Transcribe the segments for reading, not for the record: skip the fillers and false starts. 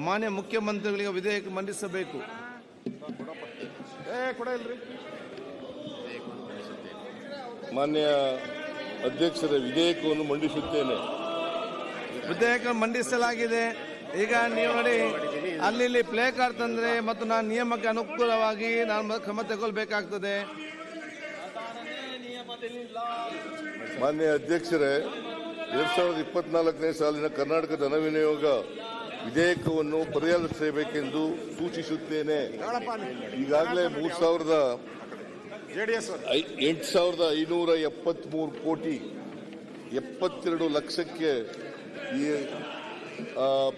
ಮಾನ್ಯ ಮುಖ್ಯಮಂತ್ರಿಗಳಿಗೆ ವಿಧೇಯಕ ಮಂಡಿಸಬೇಕು. ಮಾನ್ಯ ಅಧ್ಯಕ್ಷರ ವಿಧೇಯಕವನ್ನು ಮಂಡಿಸುತ್ತೇನೆ. ವಿಧೇಯಕ ಮಂಡಿಸಲಾಗಿದೆ. ಈಗ ನೀವು ನೋಡಿ, ಅಲ್ಲಿ ಪ್ಲೇ ಕಾರ್ಡ್ ತಂದ್ರೆ ಮತ್ತು ನಾನು ನಿಯಮಕ್ಕೆ ಅನುಕೂಲವಾಗಿ ನಾನು ಕ್ರಮ ತಗೊಳ್ಬೇಕಾಗ್ತದೆ. ಮಾನ್ಯ ಅಧ್ಯಕ್ಷರೇ, 2024ನೇ ಸಾಲಿನ ಕರ್ನಾಟಕ ಧನ ವಿನಿಯೋಗ ವಿಧೇಯಕವನ್ನು ಪರ್ಯಾಲೋಚಿಸಬೇಕೆಂದು ಸೂಚಿಸುತ್ತೇನೆ. ಈಗಾಗಲೇ 8,573 ಕೋಟಿ 72 ಲಕ್ಷಕ್ಕೆ ಈ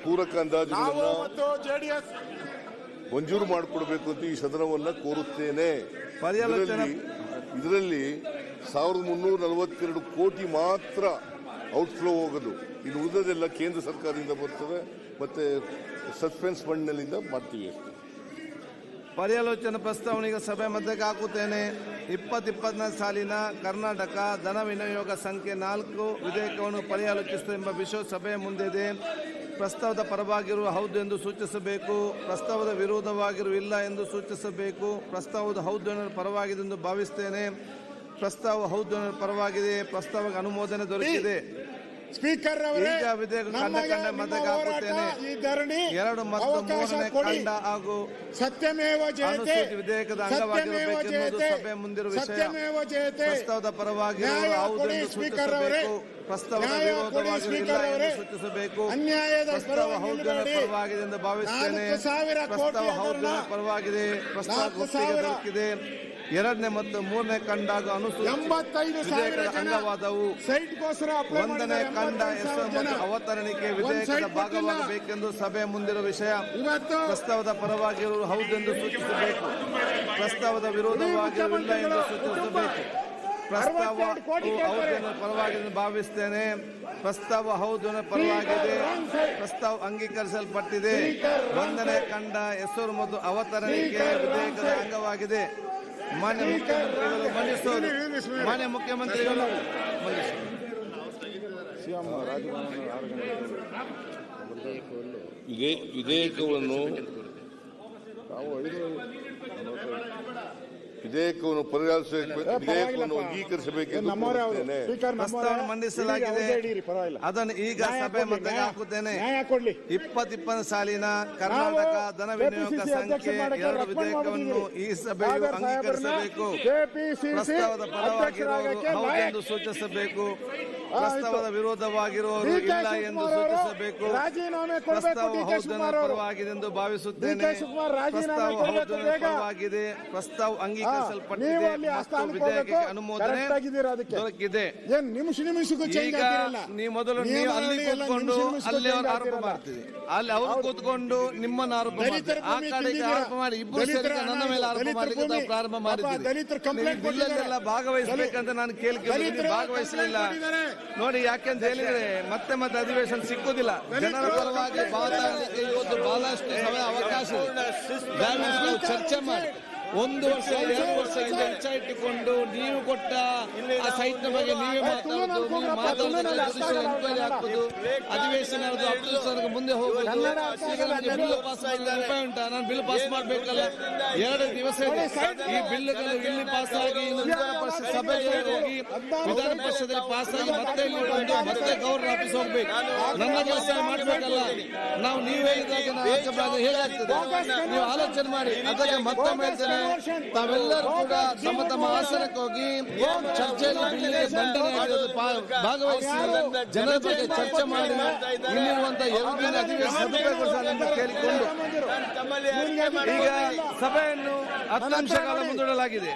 ಪೂರಕ ಅಂದಾಜುಗಳನ್ನು ಮಂಜೂರು ಮಾಡಿಕೊಡಬೇಕು ಅಂತ ಈ ಸದನವನ್ನು ಕೋರುತ್ತೇನೆ. ಇದರಲ್ಲಿ 1,342 ಕೋಟಿ ಮಾತ್ರ ಔಟ್ಫ್ಲೋ ಹೋಗೋದು. ಇನ್ನು ಉಳಿದದೆಲ್ಲ ಕೇಂದ್ರ ಸರ್ಕಾರದಿಂದ ಬರ್ತದೆ, ಮತ್ತೆ ಸಸ್ಪೆನ್ಸ್ ಫಂಡ್ನಲ್ಲಿಂದ ಮಾಡ್ತೀವಿ ಅಷ್ಟೇ. ಪರ್ಯಾಲೋಚನಾ ಪ್ರಸ್ತಾವನೆಗೆ ಸಭೆ ಮಧ್ಯಕ್ಕೆ ಹಾಕುತ್ತೇನೆ. 2024 ಸಾಲಿನ ಕರ್ನಾಟಕ ಧನ ವಿನಿಯೋಗ ಸಂಖ್ಯೆ 4 ವಿಧೇಯಕವನ್ನು ಪರ್ಯಾಲೋಚಿಸುತ್ತದೆ ಎಂಬ ವಿಷಯ ಸಭೆಯ ಮುಂದಿದೆ. ಪ್ರಸ್ತಾವದ ಪರವಾಗಿರುವ ಹೌದು ಎಂದು ಸೂಚಿಸಬೇಕು. ಪ್ರಸ್ತಾವದ ವಿರೋಧವಾಗಿರುವ ಇಲ್ಲ ಎಂದು ಸೂಚಿಸಬೇಕು. ಪ್ರಸ್ತಾವದ ಹೌದು ಎನ್ನುವ ಪರವಾಗಿದೆ ಎಂದು ಭಾವಿಸುತ್ತೇನೆ. ಪ್ರಸ್ತಾವ ಹೌದು ಎನ್ನುವ ಪರವಾಗಿದೆ. ಪ್ರಸ್ತಾವಕ್ಕೆ ಅನುಮೋದನೆ ದೊರಕಿದೆ. ಸ್ಪೀಕರ್ ಅವರೇ, ಈಗ ವಿಧೇಯಕ ಮಧ್ಯಕ್ಕೆ ಹಾಕುತ್ತೇನೆ. 2 ಮತ್ತು 3ನೇ ಖಂಡ ಹಾಗೂ ಸತ್ಯಮೇವ ಜಯತೆ ವಿಧೇಯಕದ ಅಂಗವಾಗಿರಬೇಕೆಂಬುದು ಸಭೆ ಮುಂದಿರುವ ವಿಷಯ. ಪ್ರಸ್ತಾವದ ಪರವಾಗಿರುವ ಹೌದು ಎಂದು ಸೂಚಿಸಬೇಕು. ಪ್ರಸ್ತಾವದ ವಿರೋಧವಾಗಿರುವ ಇಲ್ಲ ಎಂದು ಸೂಚಿಸಬೇಕು. ಪ್ರಸ್ತಾವ ಹೌದು ಪರವಾಗಿದೆ ಎಂದು ಭಾವಿಸುತ್ತೇನೆ. ಪ್ರಸ್ತಾವ ಹೌದು ಪರವಾಗಿದೆ. ಪ್ರಸ್ತಾವ ಒಪ್ಪಿಗೆ ದೊರಕಿದೆ. 2ನೇ ಮತ್ತು 3ನೇ ಖಂಡ ಹಾಗೂ ಅನುಸೂಚಿತ ಅಂಗವಾದವು. 1ನೇ ಖಂಡ ಹೆಸರು ಅವತರಣಿಕೆ ವಿಧೇಯಕದ ಭಾಗವಾಗಬೇಕೆಂದು ಸಭೆ ಮುಂದಿರುವ ವಿಷಯ. ಪ್ರಸ್ತಾವದ ಪರವಾಗಿರುವ ಹೌದು ಎಂದು ಸೂಚಿಸಬೇಕು. ಪ್ರಸ್ತಾವದ ವಿರೋಧವಾಗಿರಲಿಲ್ಲ ಎಂದು ಸೂಚಿಸಬೇಕು. ಪ್ರಸ್ತಾವ ಹೌದು ಪರವಾಗಿದೆ ಭಾವಿಸುತ್ತೇನೆ. ಪ್ರಸ್ತಾವ ಹೌದು ಪರವಾಗಿದೆ. ಪ್ರಸ್ತಾವ ಅಂಗೀಕರಿಸಲ್ಪಟ್ಟಿದೆ. 1ನೇ ಖಂಡ ಹೆಸರು ಮತ್ತು ಅವತರಣಿಕೆ ವಿಧೇಯಕದ ಅಂಗವಾಗಿದೆ. ಮಾನ್ಯ ಮುಖ್ಯಮಂತ್ರಿಗಳು ಮಂಡಿಸೋದು. ಮಾನ್ಯ ಮುಖ್ಯಮಂತ್ರಿಗಳು ವಿಧೇಯಕವನ್ನು ವಿಧೇಯಕವನ್ನು ಅಂಗೀಕರಿಸಬೇಕೆಂದು ಪ್ರಸ್ತಾವನೆ ಮಂಡಿಸಲಾಗಿದೆ. ಅದನ್ನು ಈಗ ಸಭೆ ಮಧ್ಯಕ್ಕೆ ಹಾಕುತ್ತೇನೆ. 2020 ಸಾಲಿನ ಕರ್ನಾಟಕ ಧನ ವಿನಿಯೋಗ ಸಂಖ್ಯೆ 2 ವಿಧೇಯಕವನ್ನು ಈ ಸಭೆಯು ಅಂಗೀಕರಿಸಬೇಕು. ಪ್ರಸ್ತಾವದ ಪರವಾಗಿರುವವರು ಹೌದು ಎಂದು ಸೂಚಿಸಬೇಕು. ಪ್ರಸ್ತಾವದ ವಿರೋಧವಾಗಿರುವವರು ಇಲ್ಲ ಎಂದು ಸೂಚಿಸಬೇಕು. ಪ್ರಸ್ತಾವ ಹೌದು ಪರವಾಗಿದೆ ಎಂದು ಭಾವಿಸುತ್ತೇನೆ. ಪ್ರಸ್ತಾವ ಹೌದು ಪರವಾಗಿದೆ. ಪ್ರಸ್ತಾವ ಅಂಗೀಕರಿಸಲ್ಪಟ್ಟಿದೆ ಮತ್ತು ವಿಧೇಯಕಕ್ಕೆ ಅನುಮೋದನೆ ದೊರಕಿದೆ. ಈಗ ನೀವು ಮೊದಲು ನೀವು ಅಲ್ಲಿ ಕೂತ್ಕೊಂಡು ಅಲ್ಲಿ ಅವರು ಆರೋಪ ಮಾಡ್ತೀವಿ, ಅಲ್ಲಿ ಅವರು ಕೂತ್ಕೊಂಡು ನಿಮ್ಮನ್ನು ಆರೋಪ ಮಾಡ್ತಾರೆ, ಆ ಕಡೆಗೆ ಆರೋಪ ಮಾಡಿ ಇಬ್ಬರು ಸೇರಿ ನನ್ನ ಮೇಲೆ ಆರೋಪ ಮಾಡಲಿಕ್ಕೆ ನಾವು ಪ್ರಾರಂಭ ಮಾಡಿದ್ದೀವಿ. ಬಿಲ್ಲಲ್ಲೆಲ್ಲ ಭಾಗವಹಿಸಬೇಕಂತ ನಾನು ಕೇಳಿಕೆ ಭಾಗವಹಿಸಲಿಲ್ಲ ನೋಡಿ. ಯಾಕೆಂತ ಹೇಳಿದ್ರೆ ಮತ್ತೆ ಅಧಿವೇಶನ ಸಿಕ್ಕುದಿಲ್ಲ. ಜನರ ಪರವಾಗಿ ಮಾತಾಡಲಿಕ್ಕೆ ಇವತ್ತು ಬಹಳಷ್ಟು ಸಮಯ ಅವಕಾಶ ಚರ್ಚೆ ಮಾಡಿ 1 ವರ್ಷ 2 ವರ್ಷ ಹಿಂದೆ ಇಚ್ಛೆ ಇಟ್ಟುಕೊಂಡು ನೀವು ಕೊಟ್ಟ ಆ ಸೈಟ್ ನ ಬಗ್ಗೆ ನೀವೇ ಎನ್ಕ್ವೈರಿ ಹಾಕುದು, ಅಧಿವೇಶನ ಅಪ್ಪ ಮುಂದೆ ಹೋಗುದು. ಈಗ ನಮಗೆ ಬಿಲ್ ಪಾಸ್ ರೂಪಾಯಿ ಉಂಟಾ? ನಾನು ಬಿಲ್ ಪಾಸ್ ಮಾಡ್ಬೇಕಲ್ಲ. 2 ದಿವಸ ಈ ಬಿಲ್ಗಳು ಇಲ್ಲಿ ಪಾಸ್ ಆಗಿ ವಿಧಾನ ಪರಿಷತ್ ಸಭೆಗೆ ಹೋಗಿ ವಿಧಾನ ಪರಿಷತ್ದಲ್ಲಿ ಪಾಸ್ ಆಗಿ ಮತ್ತೆ ಇಲ್ಲಿ ಬಂದು ಮತ್ತೆ ಗವರ್ನರ್ ಆಫೀಸ್ ಹೋಗ್ಬೇಕು. ನನ್ನ ಕೆಲಸ ಮಾಡ್ಬೇಕಲ್ಲ. ನಾವು ನೀವೇ ಇದ್ದಾಗ ಹೇಗಾಗ್ತದೆ? ನೀವು ಆಲೋಚನೆ ಮಾಡಿ. ಅದಕ್ಕೆ ಮತ್ತೊಮ್ಮೆ ಹೇಳ್ತೇನೆ, ತಾವೆಲ್ಲರೂ ಕೂಡ ತಮ್ಮ ತಮ್ಮ ಆಸನಕ್ಕೆ ಹೋಗಿ ಚರ್ಚೆಯಲ್ಲಿ ಬಿಲ್ಲಿಗೆ ಬಂಡನೆ ಭಾಗವಹಿಸಿ ಜನರ ಬಗ್ಗೆ ಚರ್ಚೆ ಮಾಡಿ ಇಲ್ಲಿರುವಂತಹ ಎರಡನೇ ಅಧಿವೇಶನ ಸದುಪಯೋಗಗೊಳಿಸಲೆಂದು ಕೇಳಿಕೊಂಡು ಈಗ ಸಭೆಯನ್ನು 10 ನಿಮಿಷ ಕಾಲ ಮುಂದೂಡಲಾಗಿದೆ.